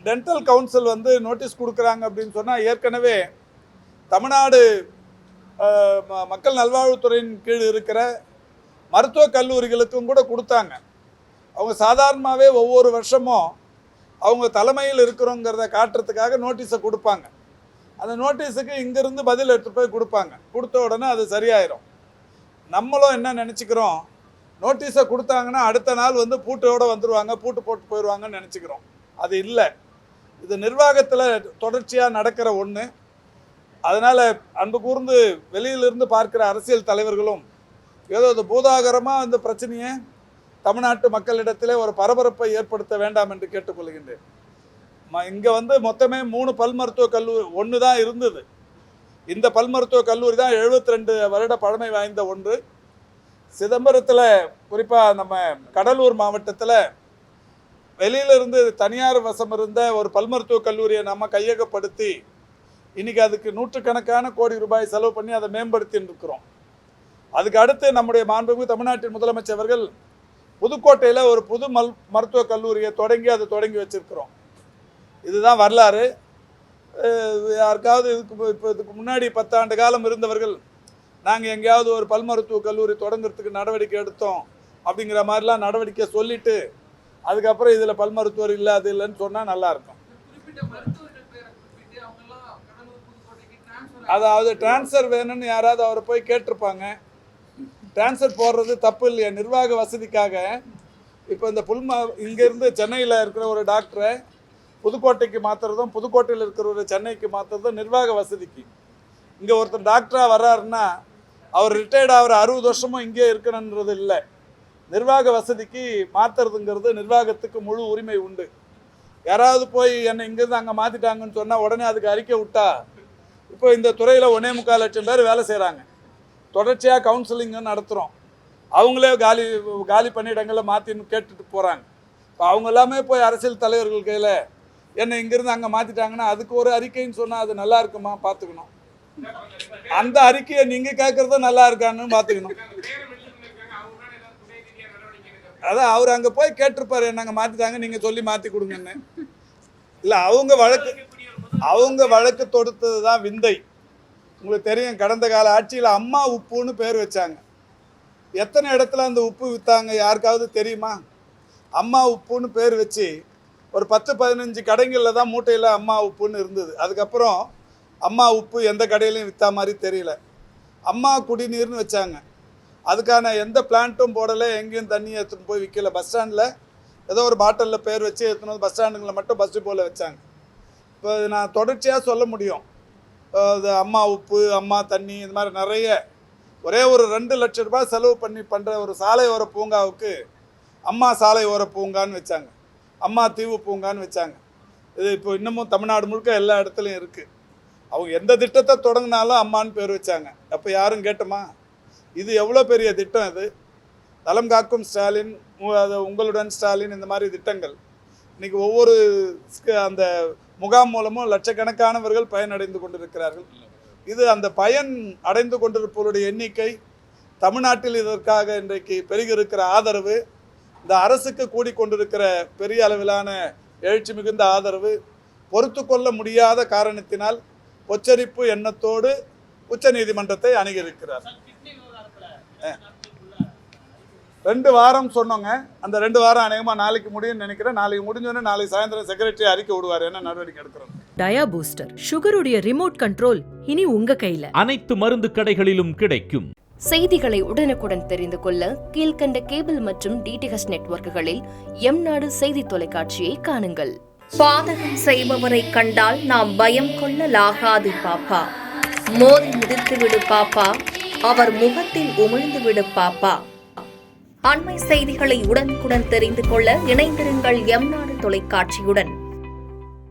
Dental council வந்து notice கொடுக்குறாங்க அப்படின்னு சொன்னால், ஏற்கனவே தமிழ்நாடு மக்கள் நல்வாழ்வுத்துறையின் கீழ் இருக்கிற மருத்துவக் கல்லூரிகளுக்கும் கூட கொடுத்தாங்க. அவங்க சாதாரணமாகவே ஒவ்வொரு வருஷமும் அவங்க தலைமையில் இருக்கிறோங்கிறத காட்டுறதுக்காக நோட்டீஸை கொடுப்பாங்க. அந்த நோட்டீஸுக்கு இங்கேருந்து பதில் எடுத்துகிட்டு போய் கொடுப்பாங்க. கொடுத்த உடனே அது சரியாயிடும். நம்மளும் என்ன நினச்சிக்கிறோம், நோட்டீஸை கொடுத்தாங்கன்னா அடுத்த நாள் வந்து பூட்டோடு வந்துடுவாங்க, பூட்டு போட்டு போயிடுவாங்கன்னு நினச்சிக்கிறோம். அது இல்லை. இது நிர்வாகத்தில் தொடர்ச்சியாக நடக்கிற ஒன்று. அதனால் அன்பு கூர்ந்து வெளியிலிருந்து பார்க்குற அரசியல் தலைவர்களும் ஏதோ இது பூதாகரமாக இந்த பிரச்சனையை தமிழ்நாட்டு மக்களிடத்திலே ஒரு பரபரப்பை ஏற்படுத்த வேண்டாம் என்று கேட்டுக்கொள்கின்றேன். இங்கே வந்து மொத்தமே 3 பல் மருத்துவக் கல்லூரி ஒன்று தான் இருந்தது. இந்த பல் மருத்துவக் கல்லூரி தான் 72 வருட பழமை வாய்ந்த ஒன்று. சிதம்பரத்தில், குறிப்பாக நம்ம கடலூர் மாவட்டத்தில் வெளியிலிருந்து தனியார் வசம் இருந்த ஒரு பல் மருத்துவக் கல்லூரியை நம்ம கையகப்படுத்தி இன்றைக்கி அதுக்கு நூற்றுக்கணக்கான கோடி ரூபாய் செலவு பண்ணி அதை மேம்படுத்தின்னு இருக்கிறோம். அதுக்கு அடுத்து நம்முடைய மாண்புமிகு தமிழ்நாட்டின் முதலமைச்சர் அவர்கள் புதுக்கோட்டையில் ஒரு புது மருத்துவக் கல்லூரியை அதை தொடங்கி வச்சுருக்கிறோம். இதுதான் வரலாறு. யாருக்காவது இதுக்கு முன்னாடி 10 ஆண்டு காலம் இருந்தவர்கள் நாங்கள் எங்கேயாவது ஒரு பல் மருத்துவக் கல்லூரி தொடங்குறதுக்கு நடவடிக்கை எடுத்தோம் அப்படிங்கிற மாதிரிலாம் நடவடிக்கை சொல்லிவிட்டு அதுக்கப்புறம் இதில் பல் மருத்துவர் இல்லை அது இல்லைன்னு சொன்னால் நல்லாயிருக்கும். அதாவது டிரான்ஸ்ஃபர் வேணும்னு யாராவது அவரை போய் கேட்டிருப்பாங்க. டிரான்ஸ்ஃபர் போடுறது தப்பு இல்லையா? நிர்வாக வசதிக்காக இப்போ இந்த இங்கேருந்து சென்னையில் இருக்கிற ஒரு டாக்டரை புதுக்கோட்டைக்கு மாற்றுறதும், புதுக்கோட்டையில் இருக்கிற ஒரு சென்னைக்கு மாற்றுறதும் நிர்வாக வசதிக்கு. இங்கே ஒருத்தர் டாக்டராக வர்றாருன்னா அவர் ரிட்டையர்ட் ஆகிற 60 வருஷமும் இங்கே இருக்கணுன்றது இல்லை. நிர்வாக வசதிக்கு மாற்றுறதுங்கிறது நிர்வாகத்துக்கு முழு உரிமை உண்டு. யாராவது போய் என்னை இங்கேருந்து அங்கே மாற்றிட்டாங்கன்னு சொன்னால் உடனே அதுக்கு அறிக்கை விட்டா, இப்போ இந்த துறையில் 1.25 லட்சம் பேர் வேலை செய்கிறாங்க. தொடர்ச்சியாக கவுன்சிலிங்கு நடத்துகிறோம். அவங்களே காலி பணியிடங்களில் மாற்றின்னு கேட்டுட்டு போகிறாங்க. இப்போ அவங்க எல்லாமே போய் அரசியல் தலைவர்கள் கையில் என்னை இங்கேருந்து அங்கே மாற்றிட்டாங்கன்னா அதுக்கு ஒரு அறிக்கைன்னு சொன்னால் அது நல்லா இருக்குமா பார்த்துக்கணும். அந்த அறிக்கையை நீங்கள் கேட்குறத நல்லா இருக்கான்னு பார்த்துக்கணும். அதான் அவர் அங்கே போய் கேட்டிருப்பார், என்னங்க மாற்றிட்டாங்க நீங்கள் சொல்லி மாற்றி கொடுங்கன்னு. இல்லை, அவங்க வழக்கு தொடுத்தது தான் விந்தை. உங்களுக்கு தெரியும், கடந்த கால ஆட்சியில் அம்மா உப்புன்னு பேர் வச்சாங்க. எத்தனை இடத்துல அந்த உப்பு விற்றாங்க யாருக்காவது தெரியுமா? அம்மா உப்புன்னு பேர் வச்சு ஒரு 10-15 கடைகளில் தான் மூட்டையில் அம்மா உப்புன்னு இருந்தது. அதுக்கப்புறம் அம்மா உப்பு எந்த கடையிலையும் விற்றா மாதிரி தெரியல. அம்மா குடிநீர்னு வச்சாங்க. அதுக்கான எந்த பிளான்ட்டும் போடலை, எங்கேயும் தண்ணியை எடுத்துன்னு போய் விற்கல. பஸ் ஸ்டாண்டில் ஏதோ ஒரு பாட்டிலில் பேர் வச்சு எடுத்துன்னு வந்து பஸ் ஸ்டாண்டுங்களில் மட்டும் பஸ் டிப்போவில் வச்சாங்க. இப்போ நான் தொடர்ச்சியாக சொல்ல முடியும். அது அம்மா உப்பு, அம்மா தண்ணி, இந்த மாதிரி நிறைய ஒரே ஒரு 2 லட்சம் ரூபாய் செலவு பண்ணி பண்ணுற ஒரு சாலையோர பூங்காவுக்கு அம்மா சாலையோர பூங்கான்னு வச்சாங்க, அம்மா தீவு பூங்கான்னு வச்சாங்க. இது இப்போ இன்னமும் தமிழ்நாடு முழுக்க எல்லா இடத்துலையும் இருக்குது. அவங்க எந்த திட்டத்தை தொடங்கினாலும் அம்மான்னு பேர் வச்சாங்க. அப்போ யாரும் கேட்டோமா? இது எவ்வளோ பெரிய திட்டம் இது! நலம் காக்கும் ஸ்டாலின், உங்களுடன் ஸ்டாலின், இந்த மாதிரி திட்டங்கள் இன்றைக்கி ஒவ்வொரு அந்த முகாம் மூலமும் லட்சக்கணக்கானவர்கள் பயனடைந்து கொண்டிருக்கிறார்கள். இது அந்த பயன் அடைந்து கொண்டிருப்பவருடைய எண்ணிக்கை, தமிழ்நாட்டில் இதற்காக இன்றைக்கு பெருகியிருக்கிற ஆதரவு, இந்த அரசுக்கு கூடிக்கொண்டிருக்கிற பெரிய அளவிலான எழுச்சி மிகுந்த ஆதரவு பொறுத்து கொள்ள முடியாத காரணத்தினால் உச்சரிப்பு எண்ணத்தோடு உச்ச நீதிமன்றத்தை அணுகியிருக்கிறார். 2 வாரம் சொன்னோங்க. அந்த 2 வாரம் அநேகமாக நாளைக்கு முடியும்னு நினைக்கிறேன். நாளைக்கு முடிஞ்சோடனே நாளைக்கு சாயந்தரம் செக்ரட்டரி அறிக்கை விடுவார், என்ன நடவடிக்கை எடுக்கிறோம். டயா பூஸ்டர், சுகருடைய ரிமோட் கண்ட்ரோல் இனி உங்க கையில. அனைத்து மருந்து கடைகளிலும் கிடைக்கும். செய்திகளை உடனுக்குடன் தெரிந்து கொள்ள கீழ்கண்ட கேபிள் மற்றும் டிடிஹெச் நெட்வொர்க்குகளில் எம்நாடு செய்தி தொலைக்காட்சியை காணுங்கள். பாதகம் செய்பவரை கண்டால் நாம் பயம் கொள்ளலாகாது பாப்பா. மோதி மிதித்து விடு பாப்பா, அவர் முகத்தில் உமிழ்ந்து விடு பாப்பா. அண்மை செய்திகளை உடனுக்குடன் தெரிந்து கொள்ள இணைந்திருங்கள் எம்நாடு தொலைக்காட்சியுடன்.